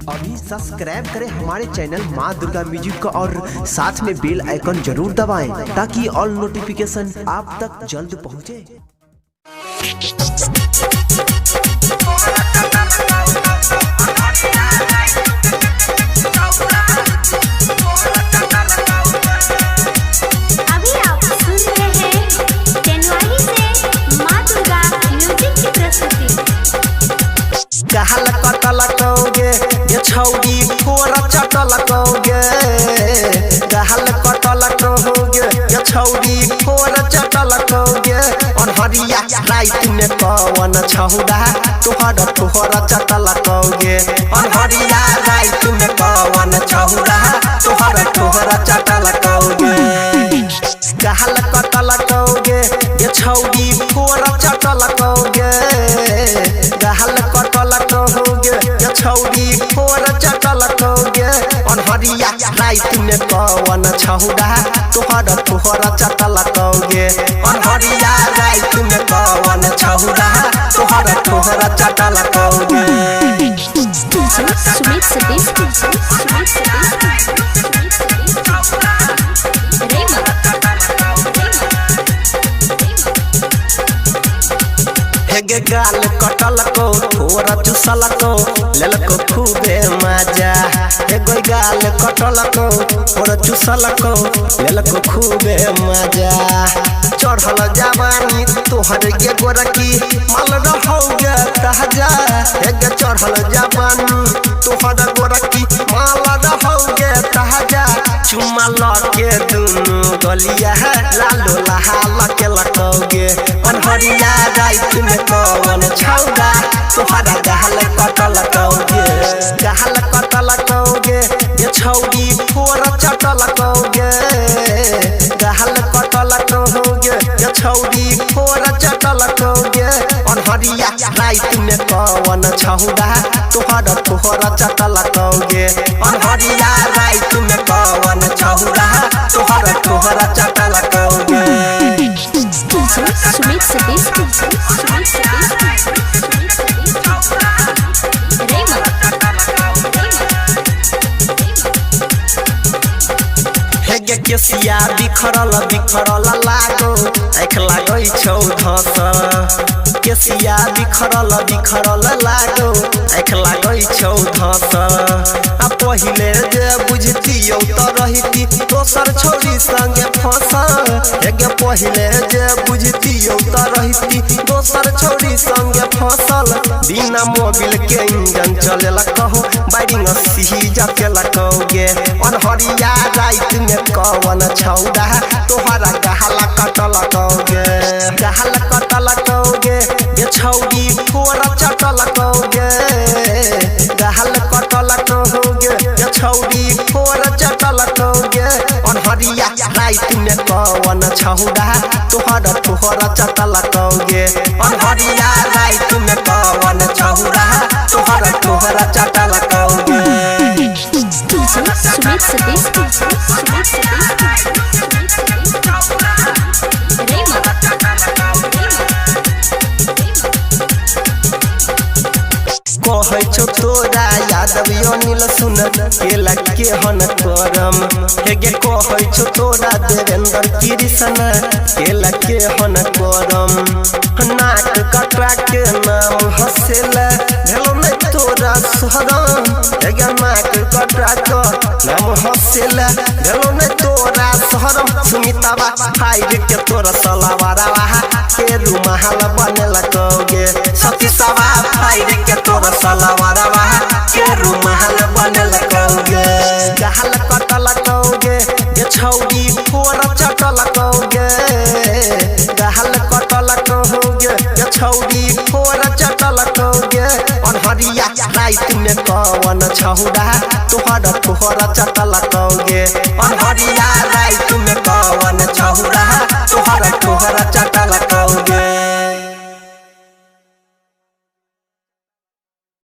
अभी सब्सक्राइब करें हमारे चैनल माँ दुर्गा म्यूजिक को और साथ में बेल आइकन जरूर दबाएं ताकि ऑल नोटिफिकेशन आप तक जल्द पहुँचे। कहल कटल कौगे ये छौड़ी फोर चटल कौगे कहल कटल कौगे ये छौड़ी फोर चटल कौगे अनहरिया रात में कौन छौड़ा तोहर तोहर चटल कौगे अनहरिया रात में कौन छौड़ा तोहर तोहर चटल कौगे कहल कटल कौगे ये छौड़ी फोर चटल कौगे कहल कटल कौगे ये छौड़ी फोर चटल कौगे अनहरिया रात में कौन छौड़ा तोहर तोहर चटल कौगे अनहरिया रात में कौन छौड़ा तोहर तोहर चटल कौगे। सुमित सतीश हेगे गाल कटल को थोड़ा चुसल को लेलको खूबे मजा हेगे गाल कटल को थोड़ा चुसल को लेलको खूबे मजा चढ़ल जवानी तोहर गे गोरकी माल रहौगे ताजा हेगे चढ़ल जवानी तोहर गोरकी माल रहौगे ताजा चुम्मा लके दुनु गलिया लालो लहा लके लकौगे अनहरिया रात में कौन छौड़ा तोहरा गहल कटल कौगे गहल कटल कौगे ये छौड़ी फोर चटल कौगे गहल कटल कौगे ये छौड़ी फोर चटल कौगे अनहरिया रात में कौन छौड़ा तोहर तोहर चटल कौगे अनहरिया रात में कौन छौड़ा तोहर तोहर चटल कौगे। सुमित सतीश हेगे केसिया बिखरल बिखरल लागो आँख लागै छौ धस केसिया बिखरल बिखरल लागो आँख लागै छौ धस आ पहिले जे बुझतियौ त रहिती दोसर छौरी संगे फंस हेगे पहिले जे बुझतियौ त रहिती दोसर छौरी संगे फसल बिना मोबिल के इंजन चलेला कहो बाइडिंग सीजा केला कौगे अनहरिया रात में कौन छौड़ा तोहरा गहला कटल कौगे गहल कटल कौगे ये छौड़ी फोर चटल कौगे गहल कटल कौगे ये छौड़ी फोर चटल कौगे अनहरिया रात में कौन छौड़ा तोहर तोहर चटल कौगे अनहरिया रात में कौन छौड़ा तोहर तोहर चटल कौगे। सुमित कहै छौ तोरा यादव यो नील सुन केला के हन करम हेगे कहै छौ तोरा देवेंद्र कृष्ण केला के हन करम नाक कटरा के नाम हसेला भेलो नै तोरा शहरम हेगे नाक कटरा के नाम हसेला भेलो नै तोरा शहरम सुमिताबा फाइर के तोरा सलावारा के रुमाल बनेला कौगे सतीशवा फाइर के तोरा सलावारा के रुमाल बनेला कौगे गहल कटल कौगे ये छौड़ी फोर चटल कौगे गहल कटल कौगे ये छौड़ी फोर चटल कौगे अनहरिया रात में कौन छौड़ा तोहर तोहर चटल कौगे अनहरिया रात में कौन छौड़ा तोहर तोहर चटल कौगे।